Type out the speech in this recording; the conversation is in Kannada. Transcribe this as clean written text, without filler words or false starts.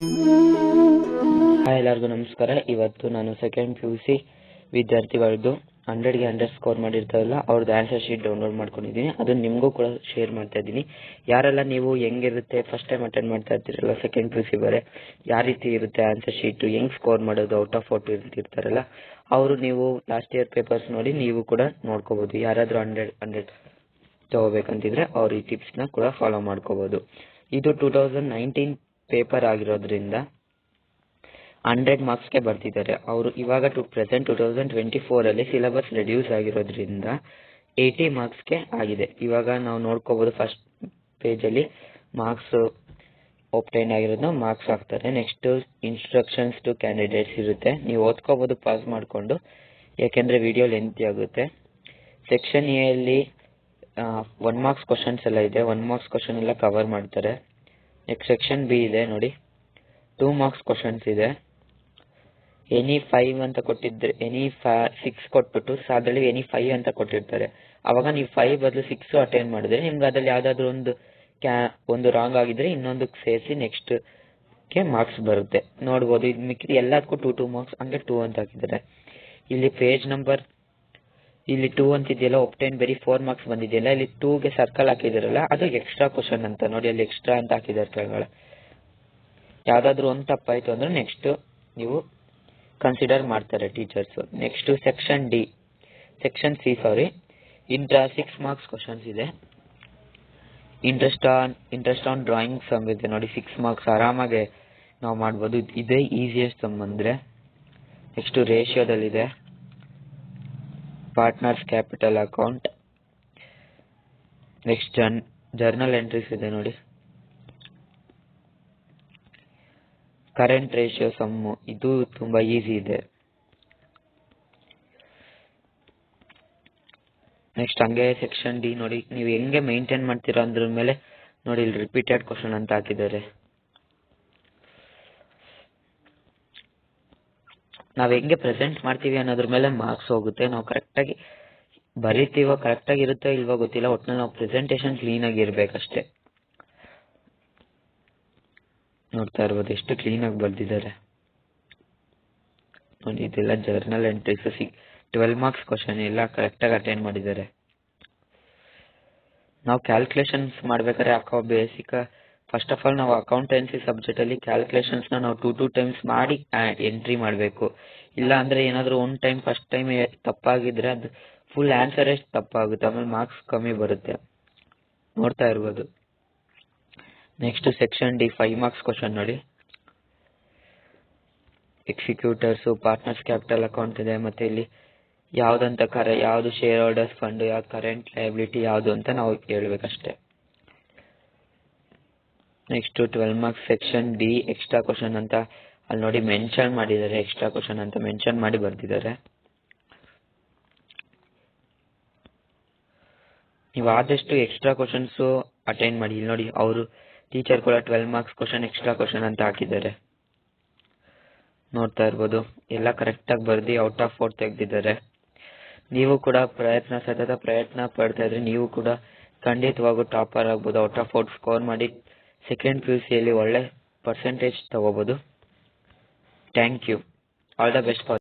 ಹಾಯ್, ಎಲ್ಲರಿಗೂ ನಮಸ್ಕಾರ. ಇವತ್ತು ನಾನು ಸೆಕೆಂಡ್ PUC ವಿದ್ಯಾರ್ಥಿಗಳದ್ದು 100ಗೆ 100 ಸ್ಕೋರ್ ಮಾಡಿರ್ತಾರಲ್ಲ ಅವ್ರದ್ದು ಆನ್ಸರ್ ಶೀಟ್ ಡೌನ್ಲೋಡ್ ಮಾಡ್ಕೊಂಡಿದ್ದೀನಿ. ಅದನ್ನು ನಿಮಗೂ ಕೂಡ ಶೇರ್ ಮಾಡ್ತಾ ಇದ್ದೀನಿ. ಯಾರೆಲ್ಲ ನೀವು ಹೆಂಗಿರುತ್ತೆ ಫಸ್ಟ್ ಟೈಮ್ ಅಟೆಂಡ್ ಮಾಡ್ತಾ ಇರ್ತೀರಲ್ಲ ಸೆಕೆಂಡ್ PUC ಬೇರೆ, ಯಾವ ರೀತಿ ಇರುತ್ತೆ ಆನ್ಸರ್ ಶೀಟು, ಹೆಂಗೆ ಸ್ಕೋರ್ ಮಾಡೋದು ಔಟ್ ಆಫ್ 40 ಇರ್ತಿರ್ತಾರಲ್ಲ ಅವರು ನೀವು ಲಾಸ್ಟ್ ಇಯರ್ ಪೇಪರ್ಸ್ ನೋಡಿ ನೀವು ಕೂಡ ನೋಡ್ಕೋಬೋದು. ಯಾರಾದರೂ 100 ತಗೋಬೇಕಂತಿದ್ರೆ ಅವ್ರು ಈ ಟಿಪ್ಸ್ನ ಕೂಡ ಫಾಲೋ ಮಾಡ್ಕೋಬೋದು. ಇದು 2019 ಪೇಪರ್ ಆಗಿರೋದ್ರಿಂದ 100 ಮಾರ್ಕ್ಸ್ಗೆ ಬರ್ತಿದ್ದಾರೆ ಅವರು. ಇವಾಗ ಪ್ರೆಸೆಂಟ್ 2024 ಸಿಲೆಬಸ್ ರೆಡ್ಯೂಸ್ ಆಗಿರೋದ್ರಿಂದ 80 ಮಾರ್ಕ್ಸ್ಗೆ ಆಗಿದೆ. ಇವಾಗ ನಾವು ನೋಡ್ಕೋಬೋದು ಫಸ್ಟ್ ಪೇಜಲ್ಲಿ ಮಾರ್ಕ್ಸ್ ಒಪ್ಟೈನ್ ಆಗಿರೋದನ್ನ ಮಾರ್ಕ್ಸ್ ಹಾಕ್ತಾರೆ. ನೆಕ್ಸ್ಟ್ ಇನ್ಸ್ಟ್ರಕ್ಷನ್ಸ್ ಟು ಕ್ಯಾಂಡಿಡೇಟ್ಸ್ ಇರುತ್ತೆ, ನೀವು ಓದ್ಕೋಬೋದು ಪಾಸ್ ಮಾಡಿಕೊಂಡು, ಯಾಕೆಂದರೆ ವಿಡಿಯೋ ಲೆಂತಿ ಆಗುತ್ತೆ. ಸೆಕ್ಷನ್ ಎ ಅಲ್ಲಿ 1 ಮಾರ್ಕ್ಸ್ ಕ್ವಶನ್ಸ್ ಎಲ್ಲ ಇದೆ, 1 ಮಾರ್ಕ್ಸ್ ಕ್ವಶನ್ ಎಲ್ಲ ಕವರ್ ಮಾಡ್ತಾರೆ. ನೆಕ್ಸ್ಟ್ ಸೆಕ್ಷನ್ ಬಿ ಇದೆ ನೋಡಿ, 2 ಮಾರ್ಕ್ಸ್ ಕ್ವಶನ್ಸ್ ಇದೆ. ಎನಿ 5 ಅಂತ ಕೊಟ್ಟಿದ್ರೆ ಎನಿ 6 ಕೊಟ್ಬಿಟ್ಟು ಅದರಲ್ಲಿ ಎನಿ 5 ಅಂತ ಕೊಟ್ಟಿರ್ತಾರೆ. ಅವಾಗ ನೀವು 5 ಬದಲು 6 ಅಟೆಂಡ್ ಮಾಡಿದ್ರೆ ನಿಮ್ಗೆ ಅದರಲ್ಲಿ ಯಾವುದಾದ್ರೂ ಒಂದು ರಾಂಗ್ ಆಗಿದ್ರೆ ಇನ್ನೊಂದಕ್ಕೆ ಸೇರಿಸಿ ನೆಕ್ಸ್ಟ್ಗೆ ಮಾರ್ಕ್ಸ್ ಬರುತ್ತೆ. ನೋಡ್ಬೋದು, ಇದು ಮಿಕ್ಕಿದ ಎಲ್ಲದಕ್ಕೂ 2 ಮಾರ್ಕ್ಸ್, ಹಂಗೆ 2 ಅಂತ ಹಾಕಿದ್ದಾರೆ. ಇಲ್ಲಿ ಪೇಜ್ ನಂಬರ್ ಇಲ್ಲಿ 2 ಅಂತಿದೆಯಲ್ಲ, ಒಪ್ಟೈನ್ ಬರೀ 4 ಮಾರ್ಕ್ಸ್ ಬಂದಿದೆಯಲ್ಲ, ಇಲ್ಲಿ 2ಗೆ ಸರ್ಕಲ್ ಹಾಕಿದಿರಲ್ಲ ಅದು ಎಕ್ಸ್ಟ್ರಾ ಕ್ವಶನ್ ಅಂತ ನೋಡಿ, ಅಲ್ಲಿ ಎಕ್ಸ್ಟ್ರಾ ಅಂತ ಹಾಕಿದ್ದಾರೆ ಕೆಳಗಡೆ. ಯಾವುದಾದ್ರೂ ಒಂದು ತಪ್ಪಾಯಿತು ಅಂದರೆ ನೆಕ್ಸ್ಟ್ ನೀವು ಕನ್ಸಿಡರ್ ಮಾಡ್ತಾರೆ ಟೀಚರ್ಸು. ನೆಕ್ಸ್ಟ್ ಸೆಕ್ಷನ್ ಸಿ ಇಂಟ್ರ 6 ಮಾರ್ಕ್ಸ್ ಕ್ವಶನ್ಸ್ ಇದೆ. ಇಂಟ್ರೆಸ್ಟ್ ಆನ್ ಡ್ರಾಯಿಂಗ್ ಸಮ್ ಇದೆ ನೋಡಿ, 6 ಮಾರ್ಕ್ಸ್ ಆರಾಮಾಗೆ ನಾವು ಮಾಡ್ಬೋದು. ಇದೇ ಈಸಿಯೆಸ್ಟ್ ಸಮ್ ಅಂದರೆ. ನೆಕ್ಸ್ಟ್ ರೇಷಿಯೋದಲ್ಲಿದೆ, partners capital account. Next journal entries ಇದೆ ನೋಡಿ, ಕರೆಂಟ್ ರೇಷಿಯೋ ಸಮ್ಮು, ಇದು ತುಂಬ ಈಸಿ ಇದೆ. ನೆಕ್ಸ್ಟ್ ಹಂಗೆ ಸೆಕ್ಷನ್ ಡಿ ನೋಡಿ, ನೀವು ಹೆಂಗೆ ಮೇಂಟೈನ್ ಮಾಡ್ತೀರಾ ಅದ್ರ ಮೇಲೆ ನೋಡಿ, ಇಲ್ಲಿ ರಿಪೀಟೆಡ್ ಕ್ವಶನ್ ಅಂತ ಹಾಕಿದ್ದಾರೆ. ನಾವು ಹೆಂಗೆ ಪ್ರೆಸೆಂಟ್ ಮಾಡ್ತೀವಿ ಅನ್ನೋದ್ರ ಮೇಲೆ ಮಾರ್ಕ್ಸ್ ಹೋಗುತ್ತೆ. ನಾವು ಕರೆಕ್ಟಾಗಿ ಬರೀತೀವೋ ಕರೆಕ್ಟಾಗಿ ಇರುತ್ತೋ ಇಲ್ವೋ ಗೊತ್ತಿಲ್ಲ, ಒಟ್ಟಿನಲ್ಲಿ ನಾವು ಪ್ರೆಸೆಂಟೇಷನ್ ಕ್ಲೀನಾಗಿ ಇರಬೇಕಷ್ಟೇ. ನೋಡ್ತಾ ಇರ್ಬೋದು ಎಷ್ಟು ಕ್ಲೀನಾಗಿ ಬರೆದಿದ್ದಾರೆ ನೋಡಿ. ಇದೆಲ್ಲ ಜರ್ನಲ್ ಎಂಟ್ರೀಸ್, 12 ಮಾರ್ಕ್ಸ್ ಕ್ವಶನ್ ಎಲ್ಲ ಕರೆಕ್ಟಾಗಿ ಅಟೆಂಡ್ ಮಾಡಿದ್ದಾರೆ. ನಾವು ಕ್ಯಾಲ್ಕುಲೇಷನ್ಸ್ ಮಾಡ್ಬೇಕಾದ್ರೆ ಬೇಸಿಕ್ ಫಸ್ಟ್ ಆಫ್ ಆಲ್ ನಾವು ಅಕೌಂಟೆನ್ಸಿ ಸಬ್ಜೆಕ್ಟಲ್ಲಿ ಕ್ಯಾಲ್ಕುಲೇಷನ್ಸ್ನ ನಾವು 2 ಟೈಮ್ಸ್ ಮಾಡಿ ಎಂಟ್ರಿ ಮಾಡಬೇಕು. ಇಲ್ಲ ಅಂದರೆ ಏನಾದರೂ ಒಂದು ಟೈಮ್ ಫಸ್ಟ್ ಟೈಮ್ ತಪ್ಪಾಗಿದ್ರೆ ಅದು ಫುಲ್ ಆನ್ಸರೇ ತಪ್ಪಾಗುತ್ತೆ, ಆಮೇಲೆ ಮಾರ್ಕ್ಸ್ ಕಮ್ಮಿ ಬರುತ್ತೆ. ನೋಡ್ತಾ ಇರ್ಬೋದು. Next section D 5 marks question ನೋಡಿ, ಎಕ್ಸಿಕ್ಯೂಟರ್ಸು, ಪಾರ್ಟ್ನರ್ಸ್ ಕ್ಯಾಪಿಟಲ್ ಅಕೌಂಟ್ ಇದೆ, ಮತ್ತು ಇಲ್ಲಿ ಯಾವುದಂತ ಯಾವುದು ಶೇರ್ ಹೋಲ್ಡರ್ಸ್ ಫಂಡ್, ಯಾವ್ದು ಕರೆಂಟ್ ಲಯಬಿಲಿಟಿ ಯಾವುದು ಅಂತ ನಾವು ಹೇಳ್ಬೇಕಷ್ಟೆ. Next 12 marks section D extra question ಅಂತ ಅಲ್ಲಿ ನೋಡಿ ಮೆನ್ಷನ್ ಮಾಡಿದ್ದಾರೆ, ಎಕ್ಸ್ಟ್ರಾ ಕ್ವಶನ್ ಅಂತ ಮೆನ್ಷನ್ ಮಾಡಿ ಬರ್ತಿದ್ದಾರೆ. ನೀವು ಆದಷ್ಟು ಎಕ್ಸ್ಟ್ರಾ ಕ್ವಶನ್ಸು ಅಟೆಂಡ್ ಮಾಡಿ. ಇಲ್ಲಿ ನೋಡಿ ಅವರು ಟೀಚರ್ ಕೂಡ 12 ಮಾರ್ಕ್ಸ್ ಕ್ವಶನ್ ಎಕ್ಸ್ಟ್ರಾ ಕ್ವಶನ್ ಅಂತ ಹಾಕಿದ್ದಾರೆ. ನೋಡ್ತಾ ಇರ್ಬೋದು ಎಲ್ಲ ಕರೆಕ್ಟಾಗಿ ಬರ್ದು ಔಟ್ ಆಫ್ 4 ತೆಗೆದಿದ್ದಾರೆ. ನೀವು ಕೂಡ ಸತತ ಪ್ರಯತ್ನ ಪಡ್ತಾ ಇದ್ರೆ ನೀವು ಕೂಡ ಖಂಡಿತವಾಗೂ ಟಾಪರ್ ಆಗ್ಬೋದು. ಔಟ್ ಆಫ್ 4 ಸ್ಕೋರ್ ಮಾಡಿ ಸೆಕೆಂಡ್ PUCಯಲ್ಲಿ ಒಳ್ಳೆ ಪರ್ಸೆಂಟೇಜ್ ತಗೋಬೋದು. Thank you. All the best for